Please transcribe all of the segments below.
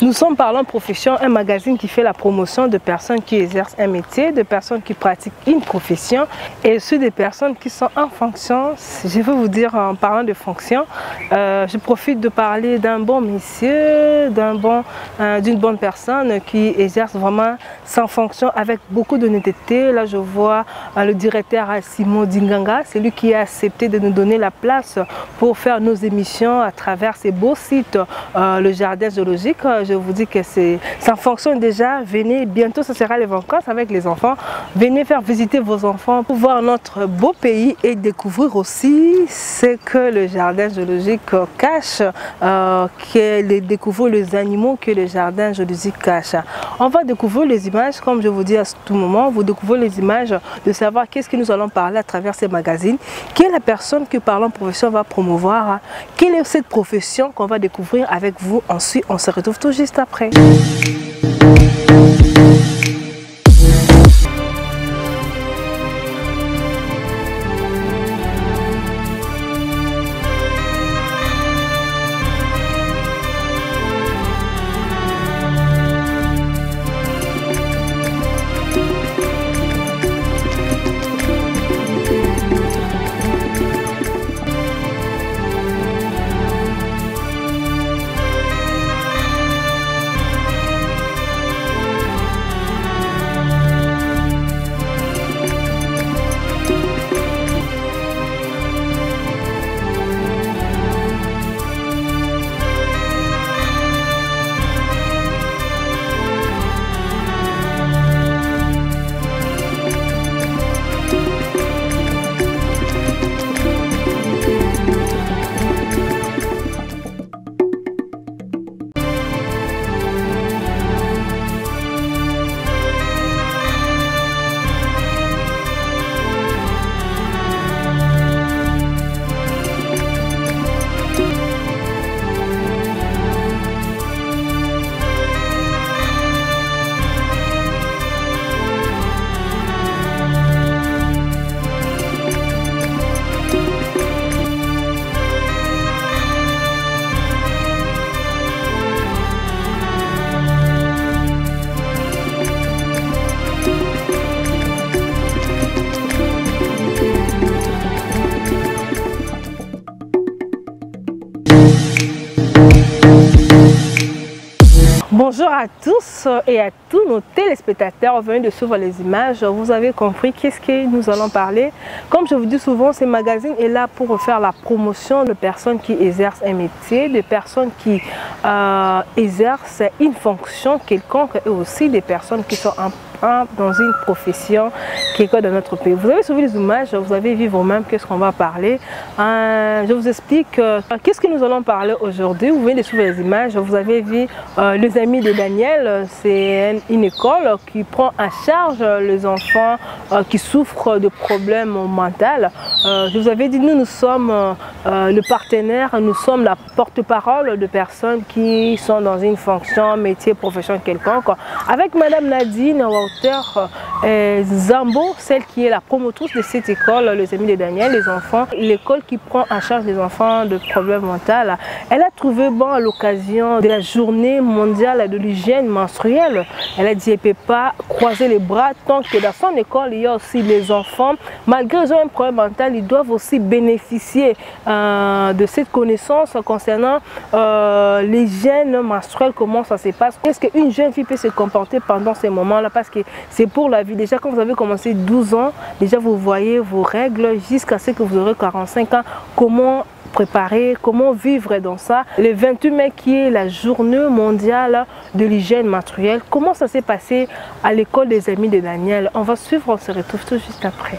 Nous sommes Parlons Profession, un magazine qui fait la promotion de personnes qui exercent un métier, de personnes qui pratiquent une profession et aussi des personnes qui sont en fonction. Je veux vous dire, en parlant de fonction, je profite de parler d'un bon monsieur, d'une bonne personne qui exerce vraiment sa fonction avec beaucoup d'honnêteté. Là, je vois le directeur Simon Dinganga, c'est lui qui a accepté de nous donner la place pour faire nos émissions à travers ces beaux sites, le jardin zoologique. Je vous dis que ça fonctionne déjà. Venez, bientôt ce sera les vacances avec les enfants. Venez faire visiter vos enfants pour voir notre beau pays et découvrir aussi ce que le jardin zoologique cache, découvrir les animaux que le jardin zoologique cache. On va découvrir les images, comme je vous dis à tout moment, vous découvrez les images de savoir qu'est-ce que nous allons parler à travers ces magazines, quelle est la personne que Parlons Profession va promouvoir, quelle est cette profession qu'on va découvrir avec vous. Ensuite, on se retrouve tout juste après. Bonjour à tous et à tous nos téléspectateurs venus de suivre les images. Vous avez compris qu'est-ce que nous allons parler. Comme je vous dis souvent, ce magazine est là pour faire la promotion de personnes qui exercent un métier, de personnes qui exercent une fonction quelconque et aussi des personnes qui sont dans une profession qui est dans notre pays. Vous avez suivi les images, vous avez vu vous-même qu'est-ce qu'on va parler. Je vous explique qu'est-ce que nous allons parler aujourd'hui. Vous venez de suivre les images, vous avez vu les amis de Daniel. C'est une école qui prend en charge les enfants qui souffrent de problèmes mentaux. Je vous avais dit, nous sommes le partenaire, nous sommes la porte-parole de personnes qui sont dans une fonction, métier, profession quelconque. Avec Madame Nadine Zambo, celle qui est la promotrice de cette école, les amis de Daniel, les enfants, l'école qui prend en charge les enfants de problèmes mentaux. Elle a trouvé bon à l'occasion de la journée mondiale de l'hygiène menstruelle. Elle a dit qu'elle ne peut pas croiser les bras tant que dans son école, il y a aussi les enfants. Malgré qu'ils ont un problème mental, ils doivent aussi bénéficier de cette connaissance concernant l'hygiène menstruelle, comment ça se passe. Est-ce qu'une jeune fille peut se comporter pendant ces moments-là, parce que c'est pour la vie. Déjà, quand vous avez commencé 12 ans, déjà vous voyez vos règles jusqu'à ce que vous aurez 45 ans. Comment préparer, comment vivre dans ça. Le 28 mai qui est la journée mondiale de l'hygiène menstruelle. Comment ça s'est passé à l'école des amis de Daniel? On va suivre, on se retrouve tout juste après.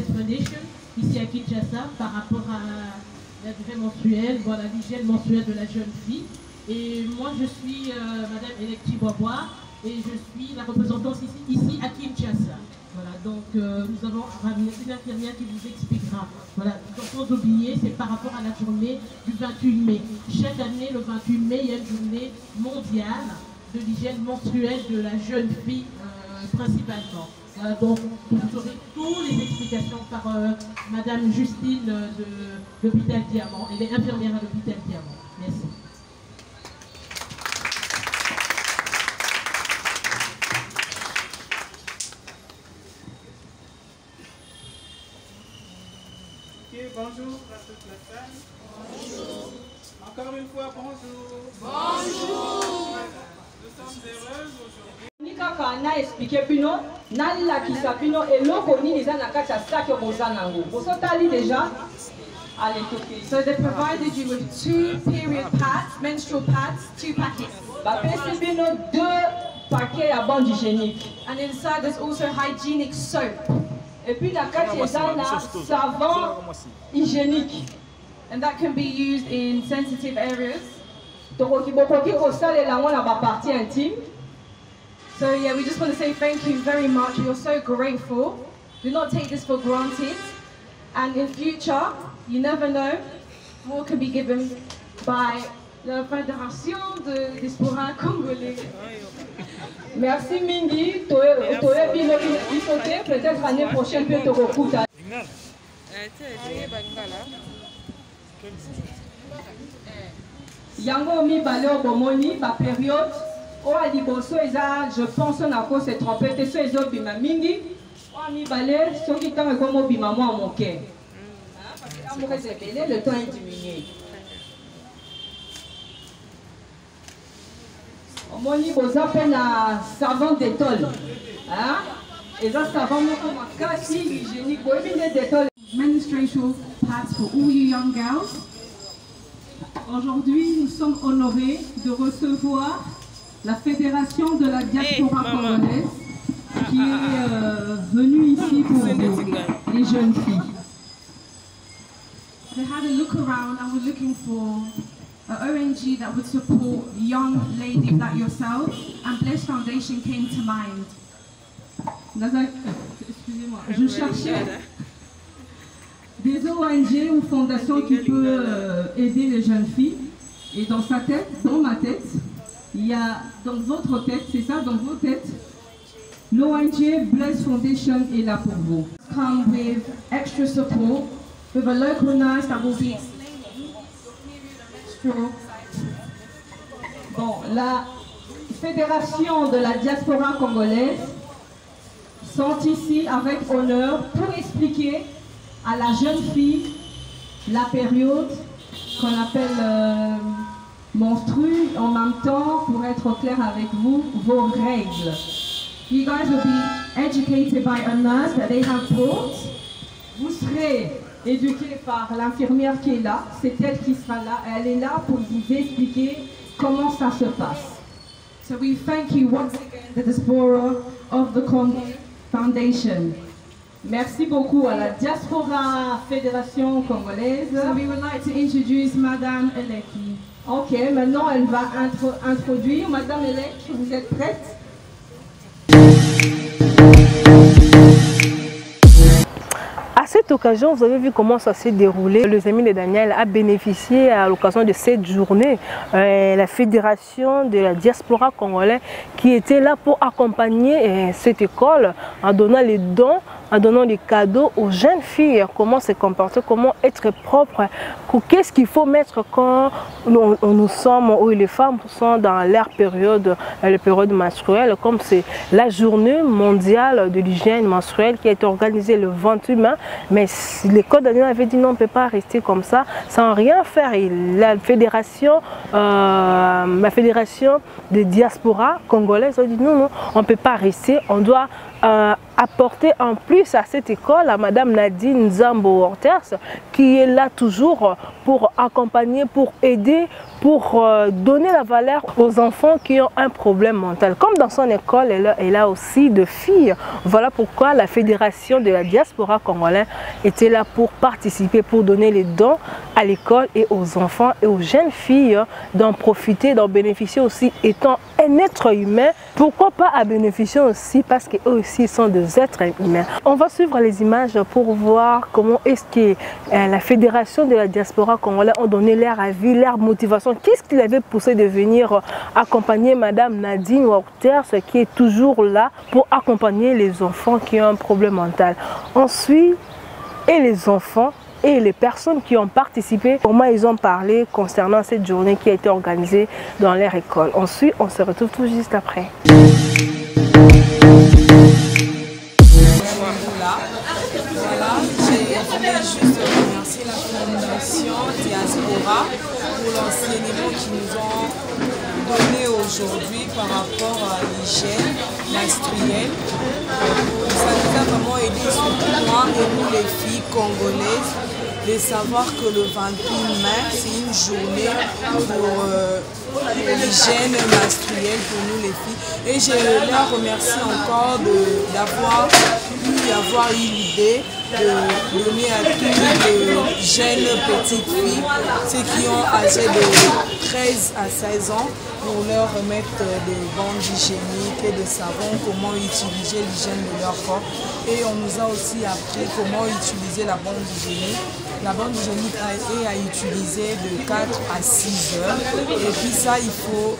Bless Foundation, ici à Kinshasa, par rapport à la durée menstruelle, voilà, l'hygiène menstruelle de la jeune fille. Et moi, je suis Madame Electi Boisbois et je suis la représentante ici à Kinshasa. Voilà, donc nous avons ramené une infirmière qui vous expliquera. Voilà, sans oublier, c'est par rapport à la journée du 28 mai. Chaque année, le 28 mai, il y a une journée mondiale de l'hygiène menstruelle de la jeune fille principalement. Voilà, donc vous aurez toutes les explications par Madame Justine de l'hôpital Diamant. Elle est infirmière à l'hôpital Diamant. Merci. Bonjour à toute la salle. Bonjour. Encore une fois, bonjour. Bonjour. Nous sommes heureuses aujourd'hui. Nikaka na expliqué pino, na la kisa pino et loko ni nisa na kacha sake bozanango. Bosotali déjà. Allez, toquer. So they provided you with 2 period pads, menstrual pads, 2 packets. Ba pesi pino 2 paquets à bande hygiénique. And inside there's also hygienic soap. Et puis la kati ezana savon hygiénique. And that can be used in sensitive areas. Tokoki bokoki kosalela ngo na ba partie intime. So yeah, we just want to say thank you very much. We are so grateful. Do not take this for granted. And in future, you never know, more can be given by la Fédération de Diaspora Congolais. Merci Mingi, toye bino bisote, peut-être l'année prochaine peut te recruter. Yango mi balé bomoni ba période o aliboso eza je pense na ko se tromper te so ezo bima mingi o mi balé soki tant ko mo bima mo moke. Parce que amour c'est belé le temps est diminué. Moni boza pe na savon détol. Hein? Et ça savon moko makasi hygiénique boy bine détol. Menstrual pads for all you young girls. Aujourd'hui, nous sommes honorés de recevoir la Fédération de la Diaspora Congolaise qui est venue ici pour vous, les jeunes filles. They had a look around and were looking for an ONG that would support young ladies like yourself, and Bless Foundation came to mind. Excusez-moi, je cherchais des ONG ou fondations qui peuvent aider les jeunes filles. Et dans sa tête, dans ma tête, il y a dans votre tête, c'est ça, dans vos têtes, l'ONG Bless Foundation est là pour vous. Come with extra support, with a local nurse that will be bon, la Fédération de la Diaspora Congolaise sont ici avec honneur pour expliquer à la jeune fille la période qu'on appelle menstrue, en même temps, pour être clair avec vous, vos règles. You guys will be educated by a nurse that they have brought. Vous serez éduqué par l'infirmière qui est là, c'est elle qui sera là, elle est là pour vous expliquer comment ça se passe. So we thank you once again, the Diaspora of the Congo Foundation. Merci beaucoup à la Diaspora Fédération Congolaise. So we would like to introduce Madame Eleki. Ok, maintenant elle va introduire. Madame Eleki, vous êtes prête? À cette occasion, vous avez vu comment ça s'est déroulé. Les amis de Daniel a bénéficié à l'occasion de cette journée la Fédération de la Diaspora Congolaise qui était là pour accompagner cette école en donnant les dons, en donnant des cadeaux aux jeunes filles, comment se comporter, comment être propre, qu'est-ce qu'il faut mettre quand nous sommes, ou les femmes sont dans leur période, la période menstruelle, comme c'est la journée mondiale de l'hygiène menstruelle qui a été organisée le 28 mai. Mais l'école Daniel avait dit non, on ne peut pas rester comme ça, sans rien faire. Et la fédération des diasporas congolaises a dit non, non, on ne peut pas rester, on doit apporter en plus à cette école à Madame Nadine Zambo Horters qui est là toujours pour accompagner, pour aider, pour donner la valeur aux enfants qui ont un problème mental. Comme dans son école, elle a aussi de filles. Voilà pourquoi la Fédération de la diaspora congolaise était là pour participer, pour donner les dons à l'école et aux enfants et aux jeunes filles d'en profiter, d'en bénéficier aussi, étant un être humain. Pourquoi pas à bénéficier aussi, parce qu'eux aussi sont des êtres humains. On va suivre les images pour voir comment est-ce que la Fédération de la diaspora congolaise ont donné leur avis, leur motivation. Qu'est-ce qui l'avait poussé de venir accompagner Madame Nadine Wauters, qui est toujours là pour accompagner les enfants qui ont un problème mental. Ensuite, et les enfants et les personnes qui ont participé, comment ils ont parlé concernant cette journée qui a été organisée dans leur école. Ensuite, on se retrouve tout juste après. Voilà, je voulais juste remercier la Fondation Diaspora pour l'enseignement qu'ils nous ont donné aujourd'hui par rapport à l'hygiène menstruelle. Ça nous a vraiment aidé, surtout moi et nous les filles congolaises, de savoir que le 28 mai, c'est une journée pour l'hygiène menstruelle pour nous les filles. Et je leur remercie encore d'avoir eu l'idée de donner à toutes les jeunes petites filles, ceux qui ont âgé de 13 à 16 ans, pour leur remettre des bandes hygiéniques et des savons, comment utiliser l'hygiène de leur corps. Et on nous a aussi appris comment utiliser la bande hygiénique. La bande hygiénique est à utiliser de 4 à 6 heures. Et puis ça, il faut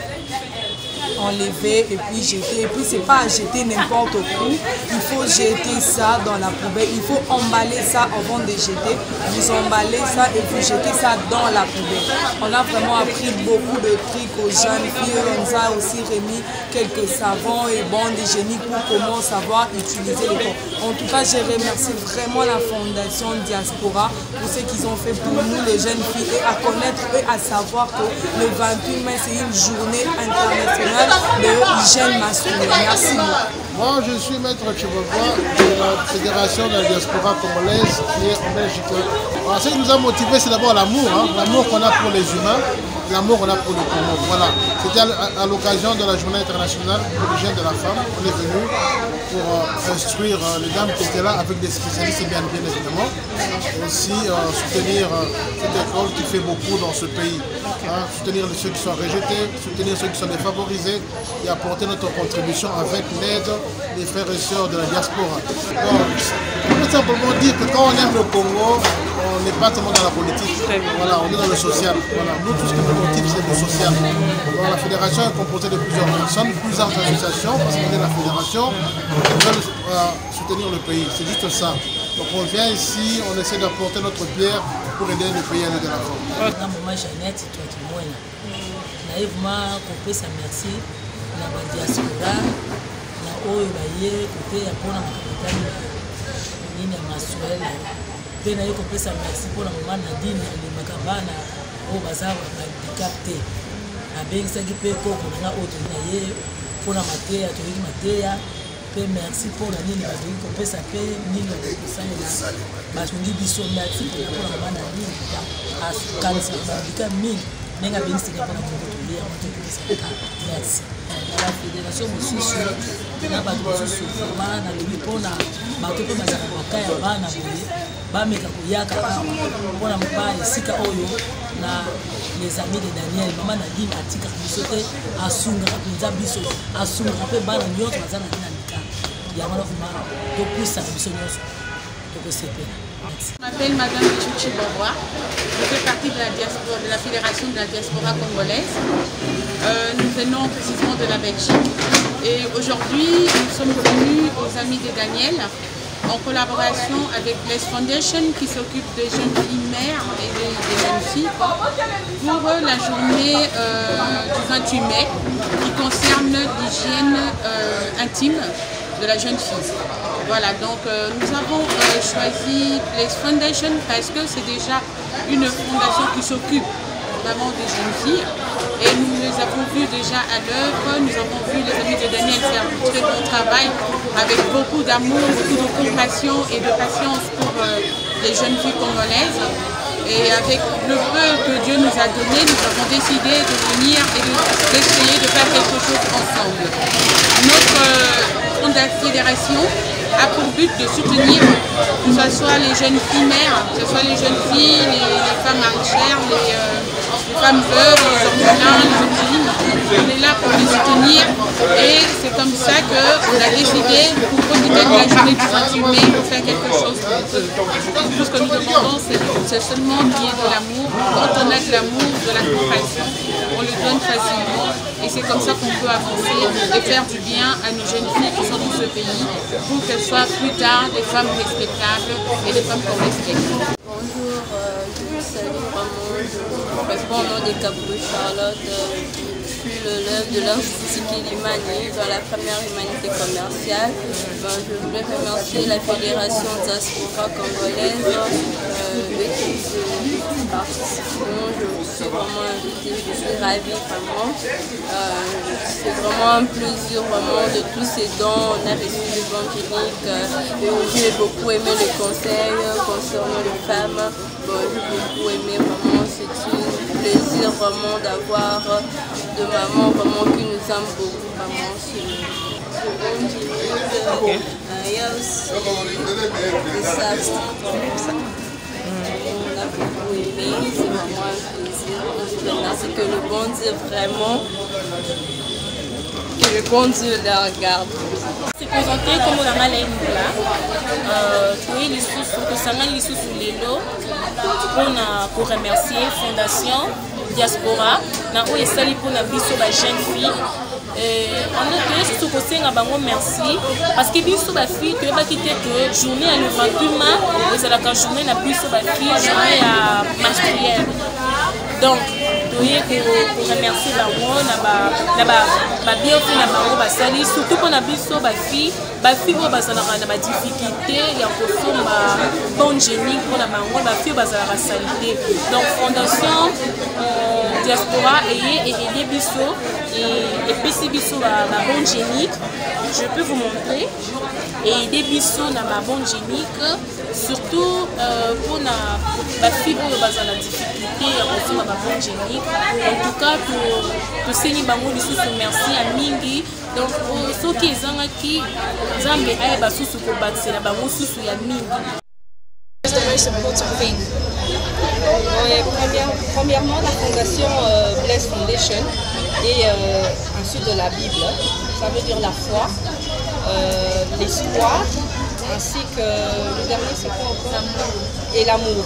enlever et puis jeter. Et puis c'est pas à jeter n'importe où. Il faut jeter ça dans la poubelle. Il faut emballer ça avant de jeter. Vous emballez ça et puis jetez ça dans la poubelle. On a vraiment appris beaucoup de trucs aux jeunes filles. On nous a aussi remis quelques savons et bandes hygiéniques pour comment savoir utiliser le corps. En tout cas, je remercie vraiment la Fondation Diaspora pour ce qu'ils ont fait pour nous les jeunes filles et à connaître et à savoir que le 28 mai c'est une journée internationale de l'hygiène masculine. Merci. Moi, je suis Maître Chibobois de la Fédération de la diaspora congolaise qui est en Belgique. Alors, ce qui nous a motivés, c'est d'abord l'amour, l'amour qu'on a pour les humains, l'amour qu'on a pour le Congo. Voilà. C'était à l'occasion de la journée internationale pour l'hygiène de la femme. On est venu pour instruire les dames qui étaient là avec des spécialistes, bien évidemment. Et aussi soutenir cette école qui fait beaucoup dans ce pays. Soutenir ceux qui sont rejetés, soutenir ceux qui sont défavorisés et apporter notre contribution avec l'aide des frères et sœurs de la diaspora. Donc, on peut simplement dire que quand on aime le Congo, on n'est pas seulement dans la politique. Voilà, on est dans le social. Voilà. Nous, tout ce qui nous motive, c'est le social. Donc, la fédération est composée de plusieurs personnes, plusieurs associations, parce qu'on est la fédération, qui veulent soutenir le pays. C'est juste ça. Donc on vient ici, on essaie d'apporter notre pierre pour aider le pays à aller de l'avant. Maman Jeannette, toi qui m'oies là. Naïvement, coupé sa merci, na la diaspora, na oyo baye côté ya pona makabitani nini mensuel. Pe na coupé sa merci pour la maman Nadine ali makabana o bazaba handicapé. Abengisaki pe koko na oto na ye pona mateya to yi mateya. Merci pour la ligne de la ça fait mille de biso merci pour la maman Nadine à quand ça va mille nenga benisi pour la merci la fédération mosusu na bato mosusu vraiment na lobi mpona bato mpe bazala bakaya bana boye bameka koyaka awa mpona mobali esika oyo na les amis de Daniel maman Nadine atikaka biso te asungaka mpenza biso asungaka mpe bana nyonso baza na dina Je m'appelle Madame Chuchi Bobois, je fais partie de la Fédération de la diaspora congolaise. Nous venons précisément de la Belgique et aujourd'hui nous sommes venus aux Amis de Daniel en collaboration avec Les Foundation qui s'occupe des jeunes filles mères et des jeunes filles pour la journée du 28 mai qui concerne l'hygiène intime de la jeune fille. Voilà, donc nous avons choisi Les Foundation parce que c'est déjà une fondation qui s'occupe vraiment des jeunes filles et nous les avons vus déjà à l'œuvre, nous avons vu les Amis de Daniel faire un très bon travail avec beaucoup d'amour, beaucoup de compassion et de patience pour les jeunes filles congolaises. Et avec le peu que Dieu nous a donné, nous avons décidé de venir et d'essayer de faire quelque chose ensemble. Notre fédération a pour but de soutenir que ce soit les jeunes filles mères, que ce soit les jeunes filles, les femmes maraîchères, les femmes veuves, les orphelins, les orphelines. On est là pour les soutenir et c'est comme ça qu'on a décidé pour profiter de la journée du 28 mai de faire quelque chose pour eux. Tout ce que nous demandons, c'est seulement qu'il y ait de l'amour. Quand on a de l'amour, de la compassion, on le donne facilement et c'est comme ça qu'on peut avancer et faire du bien à nos jeunes filles qui sont dans ce pays pour qu'elles soient plus tard des femmes respectables et des femmes qu'on respecte. Bonjour, je vous salue vraiment, je réponds au nom de Capou Charlotte. Je suis le lève de l'Institut Kilimani dans la première humanité commerciale. Je voulais remercier la Fédération Diaspora Congolaise de tous participants. Je suis vraiment invitée, je suis ravie vraiment. C'est vraiment un plaisir vraiment de tous ces dons. On a reçu l'évangélique. J'ai beaucoup aimé les conseils concernant les femmes. J'ai beaucoup aimé vraiment, c'est un plaisir vraiment d'avoir de maman vraiment qui nous aime beaucoup vraiment. Il y a aussi des savants. On a beaucoup aimé, c'est vraiment un plaisir. Merci que le bon Dieu vraiment, que le bon Dieu les regarde. Se présenter comme on a l'air là, trouver les sous, que ça m'a les sous lelo, pour remercier Fondation Diaspora, na où est sali pour la biso ba jeune fille. On a fait ce que c'est un bango merci parce que biso ba fille tu vas quitter que journée à le 28 mai, c'est la journée la biso ba fille journée à menstruelle. Donc pour remercier bango na ba bien fait na bango ba sali surtout pour la biso ba fille au bazala na ba difficulté ya ko somba bon génie pour la bango ba fille bazala ba salité. Donc Fondation Diaspora et biso et PC biso ba bon génique, je peux vous montrer et des biso na ba bon génique surtout pour na ba fille au bazala difficulté ya ko somba ba bon génique. En tout cas pour seni bango biso merci à mingi. Donc ceux qui ont qui Zambe aye basusu ko batsela bango susu ya mingi. What's the most important thing? Premièrement, la fondation Blaise Foundation et ensuite de la Bible. Ça veut dire la foi, l'espoir, ainsi que le dernier c'est quoi encore? Et l'amour.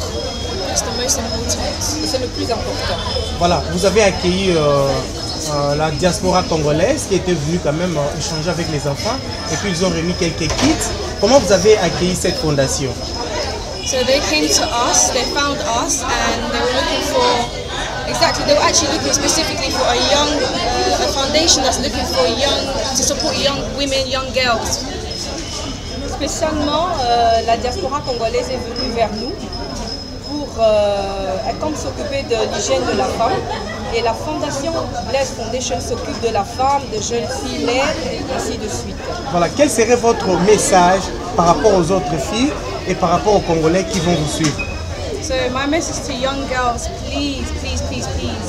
C'est le plus important. Voilà, vous avez accueilli la diaspora congolaise qui était venue quand même échanger avec les enfants et puis ils ont remis quelques kits. Comment vous avez accueilli cette fondation? So they came to us, they found us and they were looking for, they were actually looking specifically for a foundation that's looking for to support young women, young girls. Spécialement, la diaspora congolaise est venue vers nous pour s'occuper de l'hygiène de la femme. Et la fondation Blaise Foundation s'occupe de la femme, de jeunes filles mères et ainsi de suite. Voilà, quel serait votre message par rapport aux autres filles et par rapport aux Congolais qui vont vous suivre? So my message to young girls, please, please, please, please,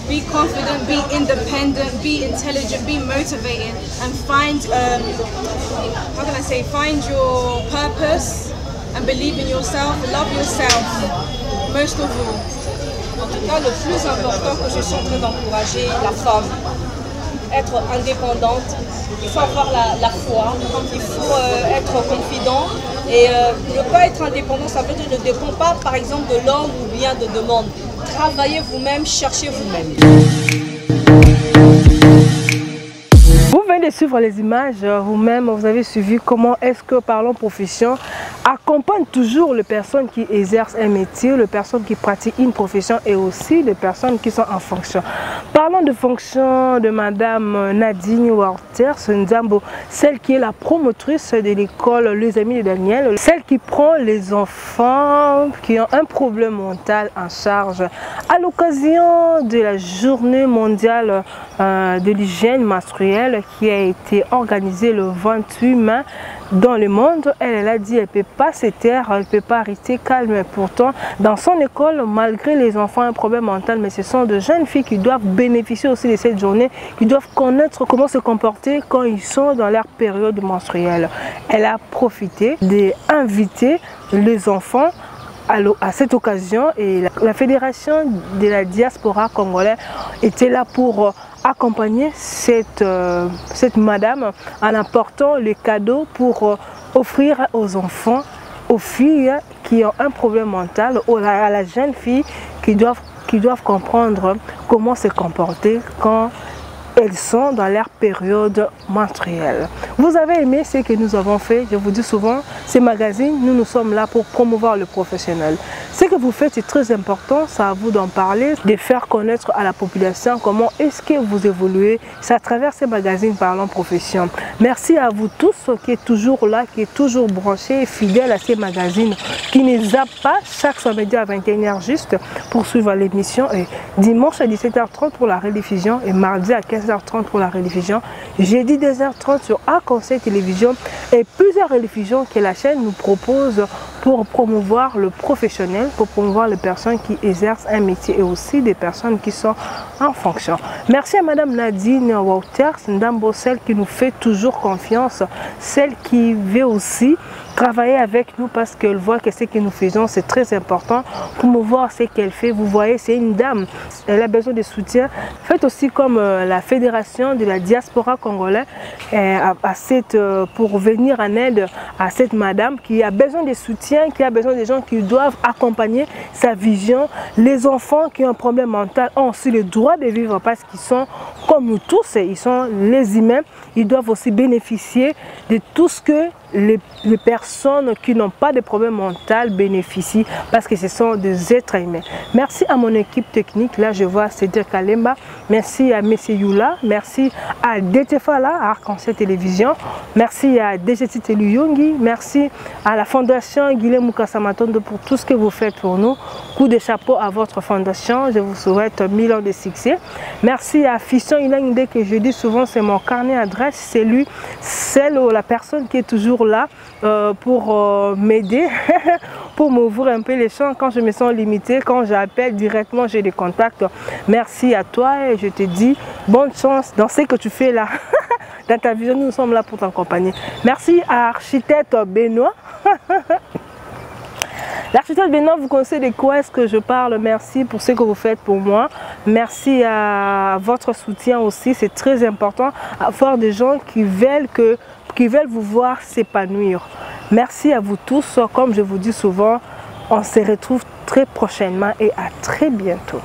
be confident, be independent, be intelligent, be motivated and find, find your purpose and believe in yourself, love yourself, most of all. En tout cas, le plus important que je suis en train d'encourager la femme, être indépendante, il faut avoir la foi, il faut être confident et ne pas être indépendant, ça veut dire ne dépend pas par exemple de l'homme ou bien de demande. Travaillez vous-même, cherchez vous-même. Vous venez de suivre les images, vous-même vous avez suivi comment est-ce que Parlons Profession accompagne toujours les personnes qui exercent un métier, les personnes qui pratiquent une profession et aussi les personnes qui sont en fonction. Parlons de fonction de Madame Nadine Walters Nzambo, celle qui est la promotrice de l'école Les Amis de Daniel, celle qui prend les enfants qui ont un problème mental en charge. À l'occasion de la journée mondiale de l'hygiène menstruelle qui a été organisée le 28 mai dans le monde. Elle a dit qu'elle ne peut pas se taire, elle ne peut pas rester calme. Pourtant, dans son école, malgré les enfants un problème mental, mais ce sont de jeunes filles qui doivent bénéficier aussi de cette journée, qui doivent connaître comment se comporter quand ils sont dans leur période menstruelle. Elle a profité d'inviter les enfants à cette occasion et la Fédération de la diaspora congolaise était là pour accompagner cette madame en apportant les cadeaux pour offrir aux enfants, aux filles qui ont un problème mental, à la jeune fille qui doivent comprendre comment se comporter quand elles sont dans leur période menstruelle. Vous avez aimé ce que nous avons fait. Je vous dis souvent, ces magazines, nous sommes là pour promouvoir le professionnel. Ce que vous faites est très important, c'est à vous d'en parler, de faire connaître à la population comment est-ce que vous évoluez. C'est à travers ces magazines Parlons Profession. Merci à vous tous qui êtes toujours là, qui êtes toujours branchés et fidèles à ces magazines, qui ne zappent pas chaque samedi à 21h juste pour suivre l'émission. Et dimanche à 17h30 pour la rediffusion et mardi à 15h30 pour la rediffusion. Jeudi 2h30 sur A Conseil Télévision et plusieurs rediffusions que la chaîne nous propose pour promouvoir le professionnel, pour promouvoir les personnes qui exercent un métier et aussi des personnes qui sont en fonction. Merci à Madame Nadine Wouters Ndambo, celle qui nous fait toujours confiance, celle qui veut aussi travailler avec nous parce qu'elle voit que ce que nous faisons c'est très important, promouvoir ce qu'elle fait. Vous voyez, c'est une dame, elle a besoin de soutien. Faites aussi comme la Fédération de la diaspora congolaise pour venir en aide à cette madame qui a besoin de soutien, qui a besoin de gens qui doivent accompagner sa vision. Les enfants qui ont un problème mental ont aussi le droit de vivre parce qu'ils sont comme nous tous, ils sont les humains, ils doivent aussi bénéficier de tout ce que les personnes qui n'ont pas de problème mental bénéficient parce que ce sont des êtres humains. Merci à mon équipe technique, là je vois Cédric Kalemba, merci à M. Yula, merci à Detefala, à Arc-en-Ciel Télévision, merci à DGT Teluyongi, merci à la Fondation Guilhem Mukassamatondo pour tout ce que vous faites pour nous. Coup de chapeau à votre fondation, je vous souhaite 1000 ans de succès. Merci à Fisson Inangde que je dis souvent c'est mon carnet adresse, c'est lui, celle ou la personne qui est toujours là pour m'aider, pour m'ouvrir un peu les champs quand je me sens limitée, quand j'appelle directement, j'ai des contacts. Merci à toi et je te dis bonne chance dans ce que tu fais là. Dans ta vision, nous sommes là pour t'accompagner. Merci à Architecte Benoît. L'architecte Benoît, vous connaissez de quoi est-ce que je parle. Merci pour ce que vous faites pour moi. Merci à votre soutien aussi. C'est très important avoir des gens qui veulent vous voir s'épanouir. Merci à vous tous. Comme je vous dis souvent, on se retrouve très prochainement et à très bientôt.